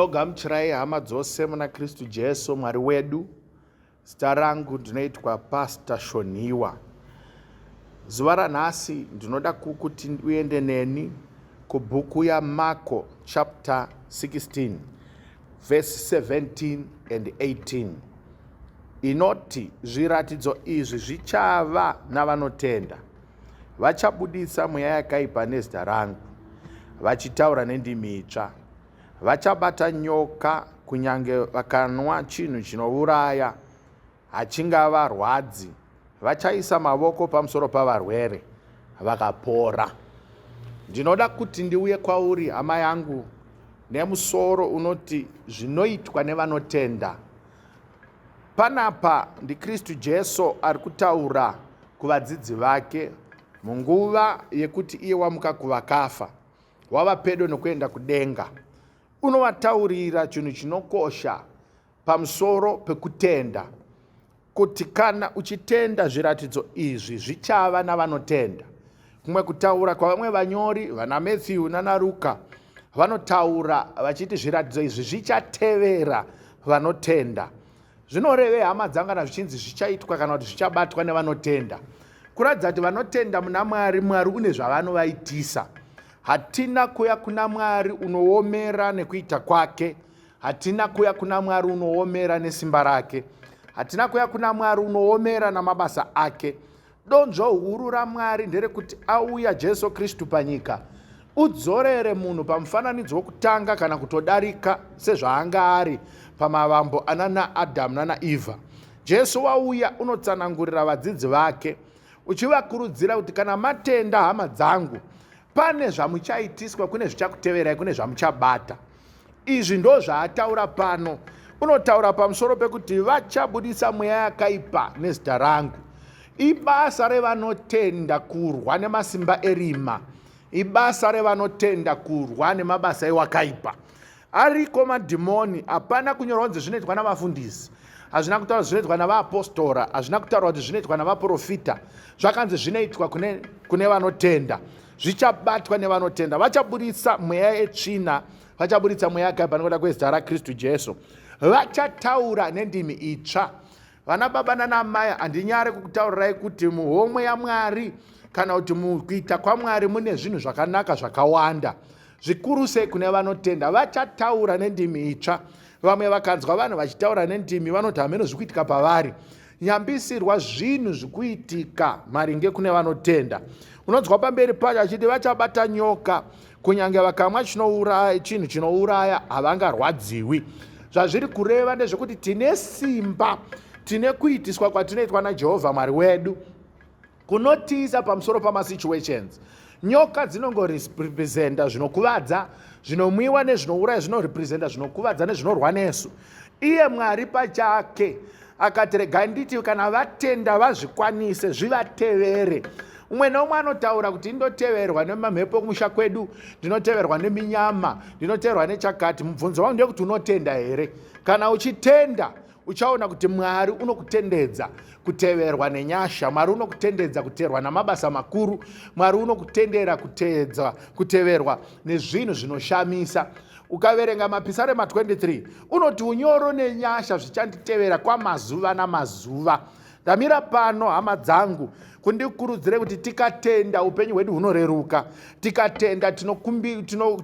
Ndinogamuchirai hama dzose muna Kristu Jesu Mwari wedu. Zita rangu ndinoitwa Pastor Shoniwa. Zuva ranhasi ndinoda kuti uende neni kubhuku yaMarko chapter 16 verse 17 and 18. Inoti zviratidzo izvi zvichava navanotenda. Vachabudisa mweya yakaipa nezita rangu, vachitaura nendimi itsva. Vachabata nyoka, kunyange vakanwa chinhu chinouraya, hachingava rwadzi. Vachaisa mavoko pamusoro pavarwere, vakapora. Ndinoda kuti ndiuye kwauri hama yangu nemusoro unoti zvinoitwa nevanotenda. Panapa ndiKristu Jesu ari kutaura kuvadzidzi vake munguva yekuti iye wamuka kuvakafa, wava pedo nokuenda kudenga. Unovataurira chinhu chinokosha pamusoro pekutenda, kuti kana uchitenda zviratidzo izvi zvichava navanotenda. Kumwe kutaura kwavamwe vanyori vana Matthew nana Luka vanotaura vachiti zviratidzo izvi zvichatevera vanotenda. Zvinoreve hama dzangana zvichinzi zvichaitwa kana kuti zvichabatwa nevanotenda. Kuratidza kuti vanotenda muna Mwari, Mwari une zvavanovaitisa. Hatina kuya kuna Mwari unoomera nekuita kwake. Hatina kuya kuna Mwari unoomera nesimba rake. Hatina kuya kuna Mwari unoomera namabasa ake. Donzvo huru raMwari nderekuti auya Jesu Kristu panyika, udzorere munhu pamufananidzo wokutanga kana kutodarika sezvaanga ari pamavambo anana Adamu nana Eva. Jesu wauya unotsanangurira vadzidzi vake, uchivakurudzira kuti kana matenda hama dzangu, pane zvamuchaitiswa, kune zvichakuteverai, kune zvamuchabata. Izvi ndo zvaataura pano. Unotaura pamusoro pekuti vachabudisa mweya yakaipa nezita rangu. Ibasa revanotenda kurwa nemasimba erima. Ibasa revanotenda kurwa nemabasa ewakaipa. Ariko madhimoni, hapana kunyorwa kuti zvinoitwa navafundisi, hazvina kutaura zvinoitwa navaapostora, hazvina kutaura kuti zvinoitwa navaprofita. Zvakanzi zvinoitwa kune vanotenda. Zvichabatwa nevanotenda. Vachabudisa mweya yetsvina, vachabudisa mweya yakaipa nekuda kwezita raKristu Jesu. Vachataura nendimi itsva. Vana baba nana mai, handinyare kukutaurirai kuti muhomwe yaMwari kana kuti mukuita kwaMwari mune zvinhu zvakanaka zvakawanda. Zvikuru sei kune vanotenda, vachataura nendimi itsva. Vamwe vakanzwa vanhu vachitaura nendimi vanoti hameno zvikuitika pavari. Nyambisirwa zvinhu zvikuitika maringe kune vanotenda. Unonzwa pamberi pacho achiti vachabata nyoka, kunyange vakamwa chinhu chinouraya havangarwadziwi. Zvazviri kureva ndezvekuti tine simba, tine kuitiswa kwatinoitwa naJehovha Mwari wedu kunotiisa pamusoro pamasituations. Nyoka dzinongorepresenta zvinokuvadza, zvinomwiwa nezvinouraya zvinorepresenta zvinokuvadza nezvinorwa nesu. Iye Mwari pachake akati regai nditi kana vatenda vazvikwanise zvivatevere. Umwe nomwe anotaura kuti ndinoteverwa nemamhepo kumusha kwedu, ndinoteverwa neminyama, ndinoteverwa nechakati. Mubvunzo wangu ndekuti unotenda here? Kana uchitenda, uchaona kuti Mwari unokutendedza kuteverwa nenyasha. Mwari unokutendedza kuteverwa namabasa makuru. Mwari unokutendera kuteverwa nezvinhu zvinoshamisa. Ukaverenga Mapisarema 23 unoti unyoro nenyasha zvichanditevera kwamazuva namazuva. Ndamira pano hama dzangu kundikurudzire kuti tikatenda upenyu hwedu hunoreruka. Tikatenda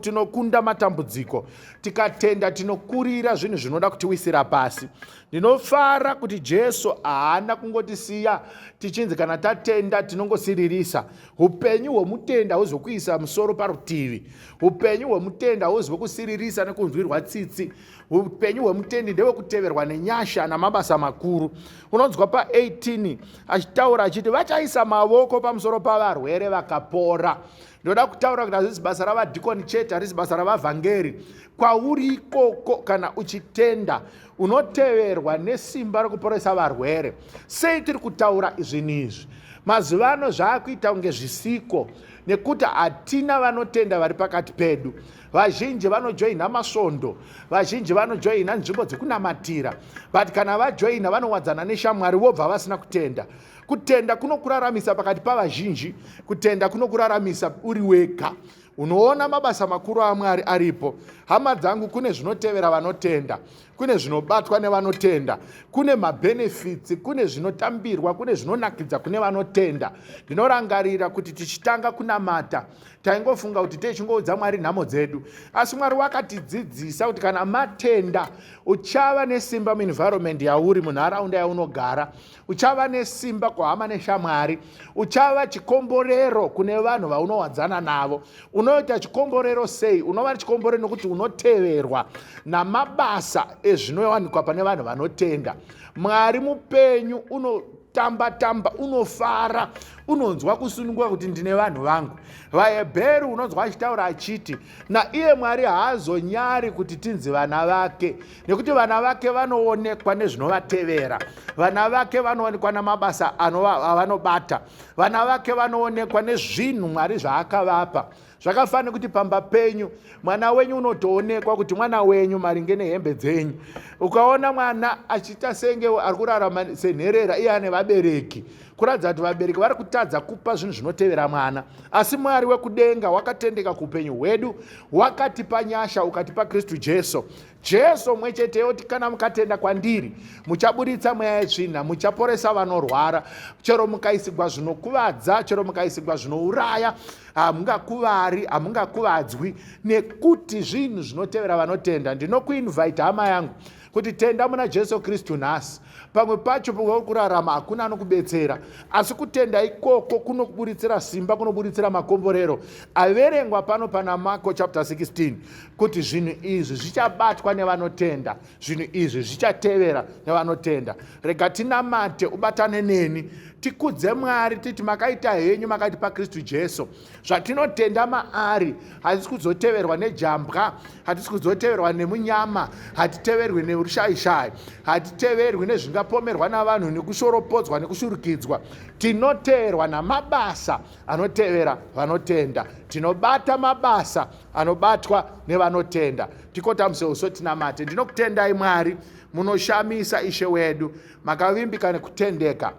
tinokunda matambudziko. Tikatenda tinokurira zvinhu zvinoda kutiwisira pasi. Ndinofara kuti Jesu haana kungotisiya tichinzi kana tatenda tinongosiririsa. Upenyu hwemutenda hauzokuisa musoro parutivi. Upenyu hwemutenda hauzokusiririsa nekunzwirwa tsitsi. Upenyu hwemutendi ndewekuteverwa nenyasha namabasa makuru. Unonzwa pa18 achitaura achiti vachaisa mavoko pamusoro pavarwere vakapora. Ndoda kutaura kuti hazvisi basa ravadhikoni chete, harisi basa ravavhangeri. Kwauri ikoko kana uchitenda unoteverwa nesimba rekuporesa varwere. Sei tiri kutaura izvi izvi? Mazuvano zvaakuita kunge zvisiko, nekuti hatina vanotenda vari pakati pedu. Vazhinji vanojoina masvondo, vazhinji vanojoina nzvimbo dzekunamatira, but kana vajoina vanowadzana neshamwari vobva vasina kutenda. Kutenda kunokuraramisa pakati pavazhinji. Kutenda kunokuraramisa uri wega. Unoona mabasa makuru aMwari aripo. Hama dzangu, kune zvinotevera vanotenda, kune zvinobatwa nevanotenda, kune mabenefits, kune zvinotambirwa, kune zvinonakidza kune vanotenda. Ndinorangarira kuti tichitanga kunamata taingofunga kuti techingoudza Mwari nhamo dzedu, asi Mwari wakatidzidzisa kuti kana matenda uchava nesimba muenvironment yauri, munharaunda yaunogara, uchava nesimba kuhama neshamwari, uchava chikomborero kune vanhu vaunowadzana navo. Unoita chikomborero sei? Unova chikomborero nokuti unoteverwa namabasa ezvinowanikwa pane vanhu vanotenda. Mwari mupenyu, unotamba, unofara, unonzwa kusununguka kuti ndine vanhu vangu. VaHebheru unonzwa achitaura achiti, naiye Mwari haazonyari kuti tinzi vana vake, nekuti vana vake vanoonekwa nezvinovatevera, vana vake vanoonekwa namabasa avanobata, vana vake vanoonekwa nezvinhu Mwari zvaakavapa. Zvakafanira kuti pamba penyu mwana wenyu unotoonekwa kuti mwana wenyu maringe nehembe dzenyu. Ukaona mwana achiita senge ari kurarama senherera iye ane vabereki, kuratidza kuti vabereki vari kutadza kupa zvinhu zvinotevera mwana. Asi Mwari wekudenga wakatendeka kuupenyu hwedu, wakatipa nyasha, ukatipa Kristu Jesu. Jesu mwecheteyo kuti kana mukatenda kwandiri muchaburitsa mweya yetsvina, muchaporesa vanorwara. Chero mukaisigwa zvinokuvadza, chero mukaisigwa zvinouraya, hamungakuvari, hamungakuvadzwi, nekuti zvinhu zvinotevera vanotenda. Ndinokuinvite hama yangu kuti tenda muna Jesu Kristu nhasi. Pamwe pacho kurarama hakuna anokubetsera, asi kutenda ikoko kunokuburitsira simba, kunoburitsira makomborero. Averengwa pano pana Marko chapter 16 kuti zvinhu izvi zvichabatwa nevanotenda, zvinhu izvi zvichatevera nevanotenda. Rega tinamate, ubatane neni, tikudze Mwari titi makaita henyu, makatipa Kristu Jesu. Zvatinotenda maari hatisi kuzoteverwa nejambwa, hatisi kuzoteverwa nemunyama, hatiteverwi neurushaishai, hatiteverwi nezvingapomerwa navanhu, nekushoropodzwa, nekushurikidzwa. Tinoteverwa namabasa anotevera vanotenda. Tinobata mabasa anobatwa nevanotenda. Tikotamuse uso tinamate. Ndinokutendai Mwari, munoshamisa Ishe wedu, makavimbika nekutendeka.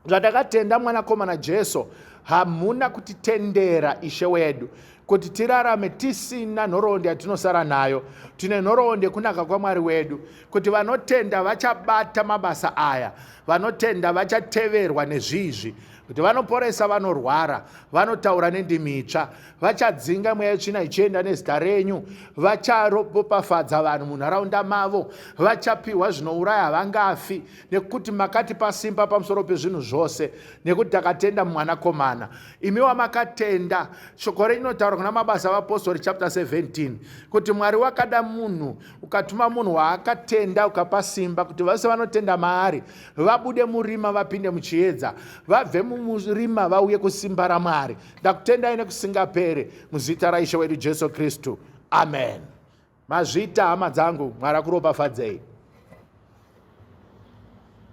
Zvatakatenda mwanakomana Jesu, hamuna kutitendera Ishe wedu kuti tirarame tisina nhoroondo yatinosara nayo. Tine nhoroondo kunaka kwaMwari wedu, kuti vanotenda vachabata mabasa aya, vanotenda vachateverwa nezvizvi, kuti vanoporesa vanorwara, vanotaura nendimi itsva, vachadzinga mweya yetsvina ichienda nezita renyu, vacharopafadza vanhu munharaunda mavo, vachapiwa zvinouraya, havangafi, nekuti makatipa simba pamusoro pezvinhu zvose, nekuti takatenda mumwanakomana. Imiwa makatenda. Shoko renyu rinotaura kuna mabasa avapostori chapter 17 kuti Mwari wakada munhu, ukatuma munhu waakatenda, ukapa simba kuti vose vanotenda maari vabude murima vapinde muchiedza, vabve murima vauye kusimba raMwari. Ndakutendai nekusingapere muzita raIshe wedu Jesu Kristu. Amen. Mazvita hama dzangu, Mwari akuropafadzei.